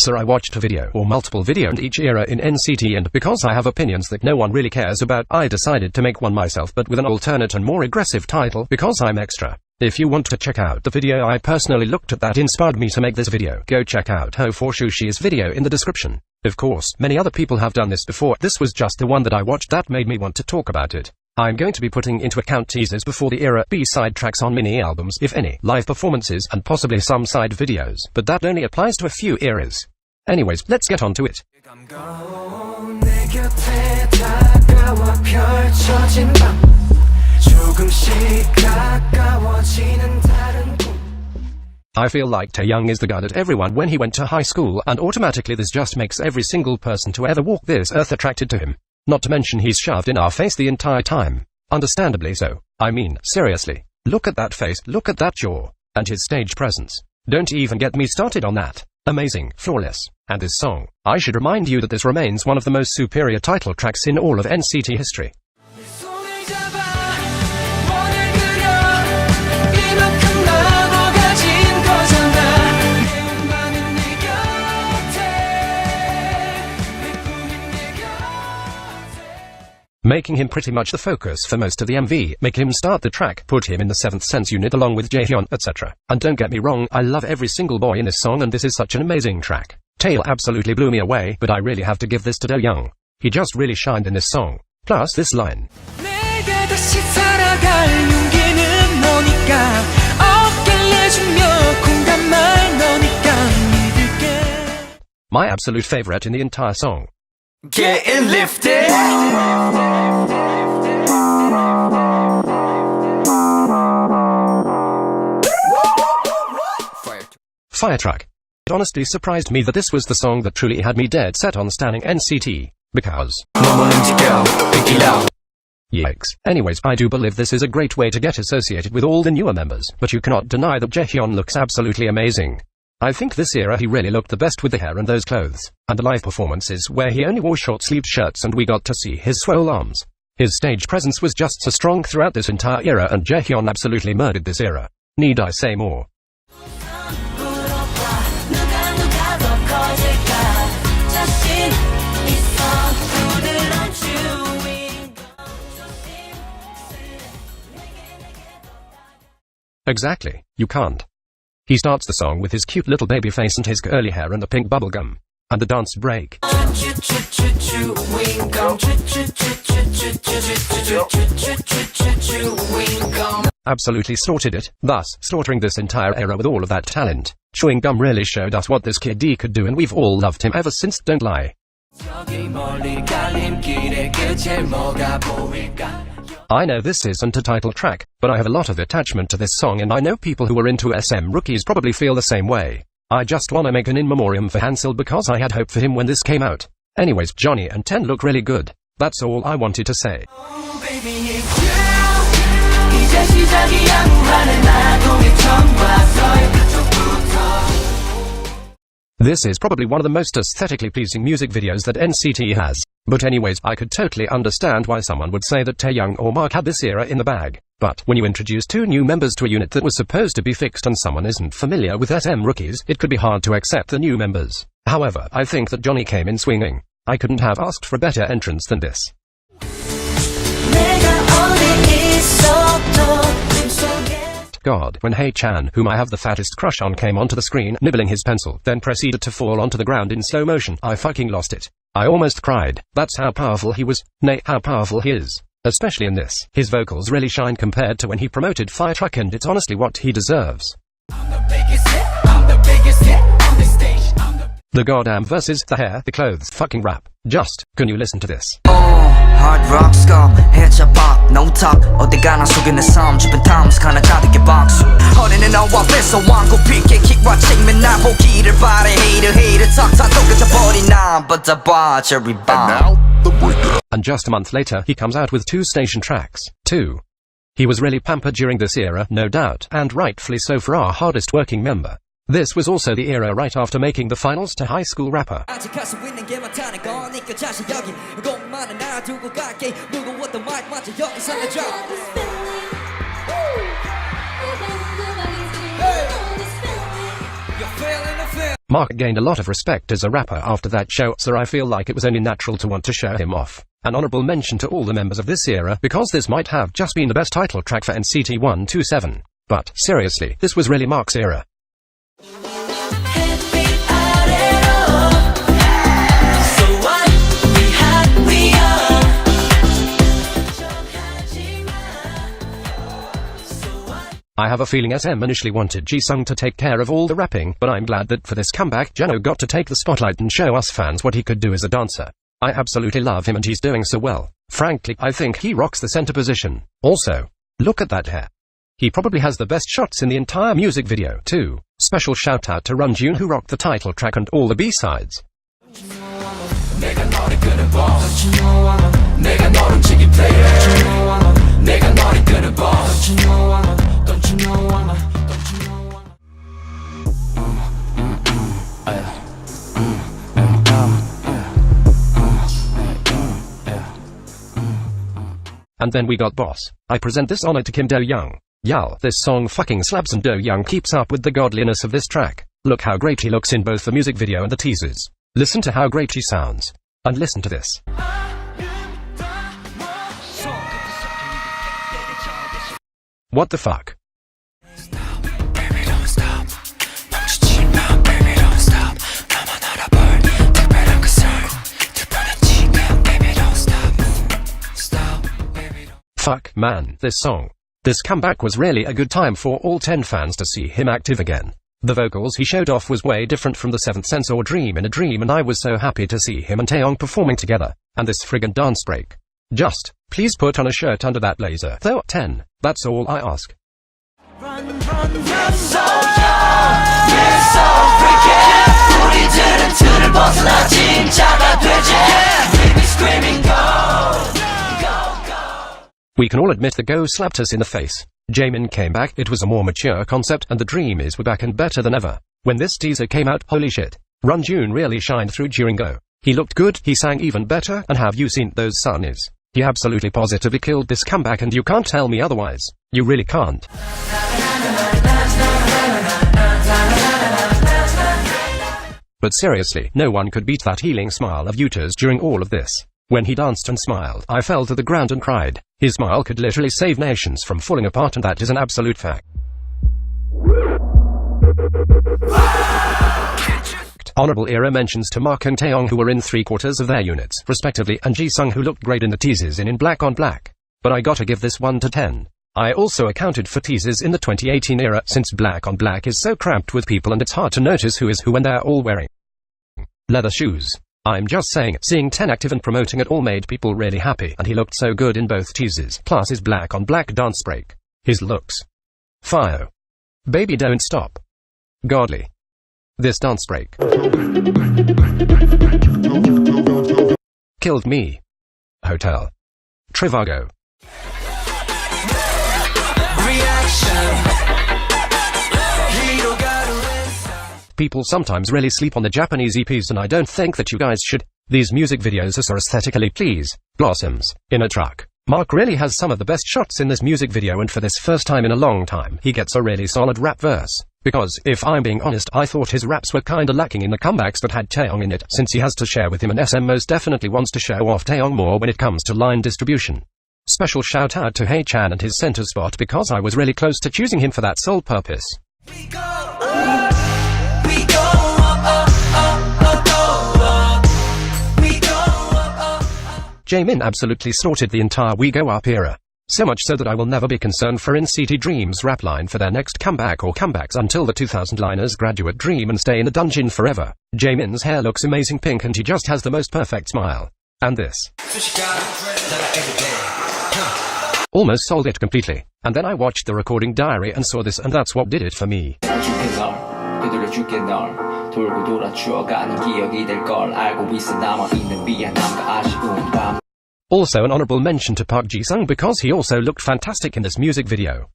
answer I watched a video or multiple videos in each era in NCT, and because I have opinions that no one really cares about, I decided to make one myself but with an alternate and more aggressive title because I'm extra. If you want to check out the video I personally looked at that inspired me to make this video, go check out Ho for Shushi's video in the description. Of course, many other people have done this before, this was just the one that I watched that made me want to talk about it. I'm going to be putting into account teasers before the era, B-side tracks on mini-albums if any, live performances and possibly some side videos, but that only applies to a few eras. Anyways, let's get on to it. I feel like Taehyung is the guy that everyone when he went to high school, and automatically this just makes every single person to ever walk this earth attracted to him. Not to mention he's shoved in our face the entire time. Understandably so. I mean, seriously. Look at that face, look at that jaw. And his stage presence. Don't even get me started on that. Amazing, flawless. And this song. I should remind you that this remains one of the most superior title tracks in all of NCT history. Making him pretty much the focus for most of the MV, make him start the track, put him in the 7th sense unit along with Jaehyun, etc. And don't get me wrong, I love every single boy in this song and this is such an amazing track. Taehyung absolutely blew me away, but I really have to give this to Taehyung. He just really shined in this song. Plus this line. My absolute favorite in the entire song. Getting lifted. Fire track. It honestly surprised me that this was the song that truly had me dead set on standing NCT, because yikes. Anyways, I do believe this is a great way to get associated with all the newer members, but you cannot deny that Jaehyun looks absolutely amazing. I think this era he really looked the best with the hair and those clothes, and the live performances where he only wore short-sleeved shirts and we got to see his swole arms. His stage presence was just so strong throughout this entire era and Jaehyun absolutely murdered this era. Need I say more? Exactly, you can't. He starts the song with his cute little baby face and his curly hair and the pink bubblegum. And the dance break. Absolutely slaughtered it, thus slaughtering this entire era with all of that talent. Chewing gum really showed us what this kid D could do and we've all loved him ever since, don't lie. I know this isn't a title track, but I have a lot of attachment to this song and I know people who were into SM Rookies probably feel the same way. I just wanna make an in memoriam for Hansel because I had hope for him when this came out. Anyways, Johnny and Ten look really good. That's all I wanted to say. This is probably one of the most aesthetically pleasing music videos that NCT has. But anyways, I could totally understand why someone would say that Taehyung or Mark had this era in the bag. But when you introduce two new members to a unit that was supposed to be fixed and someone isn't familiar with SM Rookies, it could be hard to accept the new members. However, I think that Johnny came in swinging. I couldn't have asked for a better entrance than this. God, when Hae-chan, whom I have the fattest crush on, came onto the screen, nibbling his pencil, then proceeded to fall onto the ground in slow motion, I fucking lost it. I almost cried. That's how powerful he was. Nay, how powerful he is. Especially in this. His vocals really shine compared to when he promoted Fire Truck and it's honestly what he deserves. The goddamn verses, the hair, the clothes, fucking rap. Just, can you listen to this? Hard rock skull, headshot pop, no talk. 어디 가나 속에 내 삶, 주변 탐스 가나 가득히 박수. 허리는 너와 뺏어 왕고 피게 kick와 책면 나 보기를 바래. Hater talk 다 똑같아 버린 나, but the bar cherry bomb. And just a month later, he comes out with 2 station tracks. 2. He was really pampered during this era, no doubt, and rightfully so for our hardest working member. This was also the era right after making the finals to High School Rapper. Mark gained a lot of respect as a rapper after that show, so I feel like it was only natural to want to show him off. An honorable mention to all the members of this era, because this might have just been the best title track for NCT 127. But, seriously, this was really Mark's era. I have a feeling SM initially wanted Jisung to take care of all the rapping, but I'm glad that for this comeback, Jeno got to take the spotlight and show us fans what he could do as a dancer. I absolutely love him and he's doing so well. Frankly, I think he rocks the center position. Also, look at that hair. He probably has the best shots in the entire music video, too. Special shout out to Runjun who rocked the title track and all the B-sides. And then we got Boss. I present this honor to Kim Do-young. Y'all, this song fucking slaps and Do-young keeps up with the godliness of this track. Look how great he looks in both the music video and the teasers. Listen to how great he sounds. And listen to this. What the fuck? Fuck, man, this song. This comeback was really a good time for all 10 fans to see him active again. The vocals he showed off was way different from the Seventh Sense or Dream in a Dream, and I was so happy to see him and Taeyong performing together. And this friggin' dance break. Just, please put on a shirt under that blazer. Though, 10. That's all I ask. Run, run, run, so young, you're so freaking. 우리들은 틀을 벗어나 진짜가 되지. We be screaming go. We can all admit the Go slapped us in the face. Jaemin came back, it was a more mature concept, and the Dream is back and better than ever. When this teaser came out, holy shit. Runjun really shined through during Go. He looked good, he sang even better, and have you seen those sunnies? He absolutely positively killed this comeback and you can't tell me otherwise. You really can't. But seriously, no one could beat that healing smile of Yuta's during all of this. When he danced and smiled, I fell to the ground and cried. His smile could literally save nations from falling apart, and that is an absolute fact. Honorable era mentions to Mark and Taeyong who were in 3/4 of their units, respectively, and Jisung who looked great in the teasers in Black on Black. But I gotta give this 1 to 10. I also accounted for teasers in the 2018 era, since Black on Black is so cramped with people and it's hard to notice who is who when they're all wearing leather shoes. I'm just saying, seeing 10 active and promoting it all made people really happy, and he looked so good in both teasers, plus his Black on Black dance break. His looks. Fire. Baby don't stop. Godly. This dance break. Killed me. Hotel. Trivago. People sometimes really sleep on the Japanese EPs, and I don't think that you guys should. These music videos are so aesthetically please. Blossoms. In a truck. Mark really has some of the best shots in this music video, and for this first time in a long time, he gets a really solid rap verse. Because, if I'm being honest, I thought his raps were kinda lacking in the comebacks that had Taeyong in it, since he has to share with him, and SM most definitely wants to show off Taeyong more when it comes to line distribution. Special shout out to Hae-chan and his center spot, because I was really close to choosing him for that sole purpose. Jaemin absolutely slaughtered the entire We Go Up era. So much so that I will never be concerned for NCT Dream's rap line for their next comeback or comebacks until the 2000-liners graduate Dream and stay in a dungeon forever. Jaemin's hair looks amazing pink and he just has the most perfect smile. And this. Almost sold it completely. And then I watched the recording diary and saw this, and that's what did it for me. Also an honorable mention to Park Ji-sung because he also looked fantastic in this music video.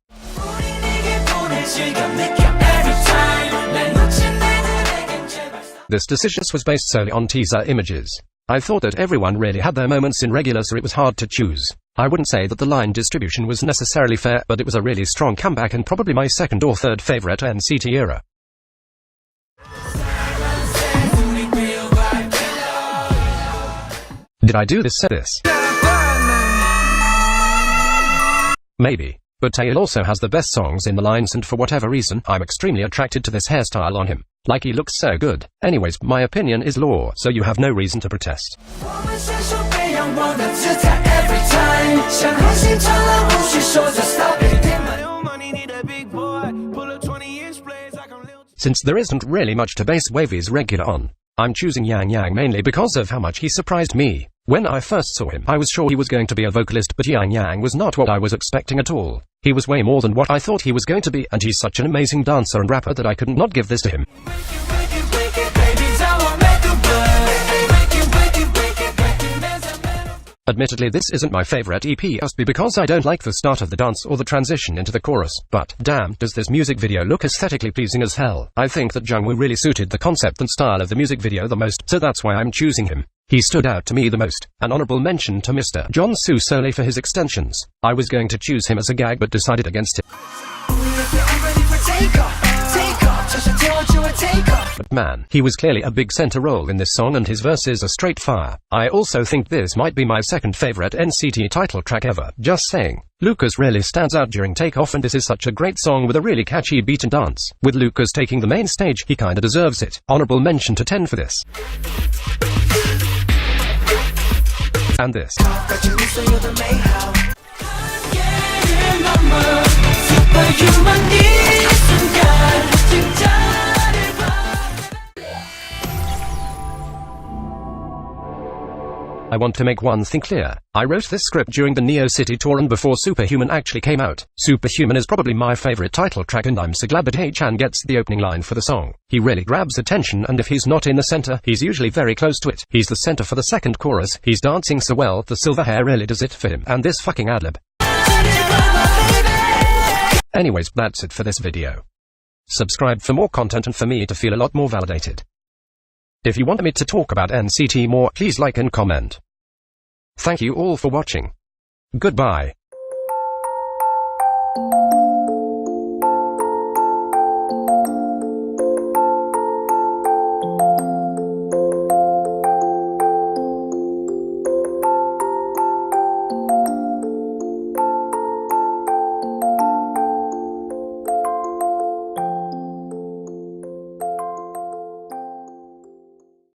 This decision was based solely on teaser images. I thought that everyone really had their moments in regular, so it was hard to choose. I wouldn't say that the line distribution was necessarily fair, but it was a really strong comeback and probably my second or third favorite NCT era. Did I do this? Say this? Maybe. But Taeyil also has the best songs in the lines, and for whatever reason, I'm extremely attracted to this hairstyle on him. Like, he looks so good. Anyways, my opinion is law, so you have no reason to protest. Since there isn't really much to base Wavy's regular on, I'm choosing Yang Yang mainly because of how much he surprised me. When I first saw him, I was sure he was going to be a vocalist, but Yang Yang was not what I was expecting at all. He was way more than what I thought he was going to be, and he's such an amazing dancer and rapper that I couldn't not give this to him. Admittedly, this isn't my favorite EP, mostly because I don't like the start of the dance or the transition into the chorus, but damn, does this music video look aesthetically pleasing as hell. I think that Jungwoo really suited the concept and style of the music video the most, so that's why I'm choosing him. He stood out to me the most. An honorable mention to Mr. John Soo solely for his extensions. I was going to choose him as a gag but decided against it. But man, he was clearly a big center role in this song and his verses are straight fire. I also think this might be my second favorite NCT title track ever. Just saying. Lucas really stands out during Takeoff, and this is such a great song with a really catchy beat and dance. With Lucas taking the main stage, he kinda deserves it. Honorable mention to 10 for this. And this. I want to make one thing clear. I wrote this script during the Neo City tour and before Superhuman actually came out. Superhuman is probably my favorite title track, and I'm so glad that Hae-chan gets the opening line for the song. He really grabs attention, and if he's not in the center, he's usually very close to it. He's the center for the second chorus, he's dancing so well, the silver hair really does it for him, and this fucking adlib. Anyways, that's it for this video. Subscribe for more content and for me to feel a lot more validated. If you want me to talk about NCT more, please like and comment. Thank you all for watching. Goodbye.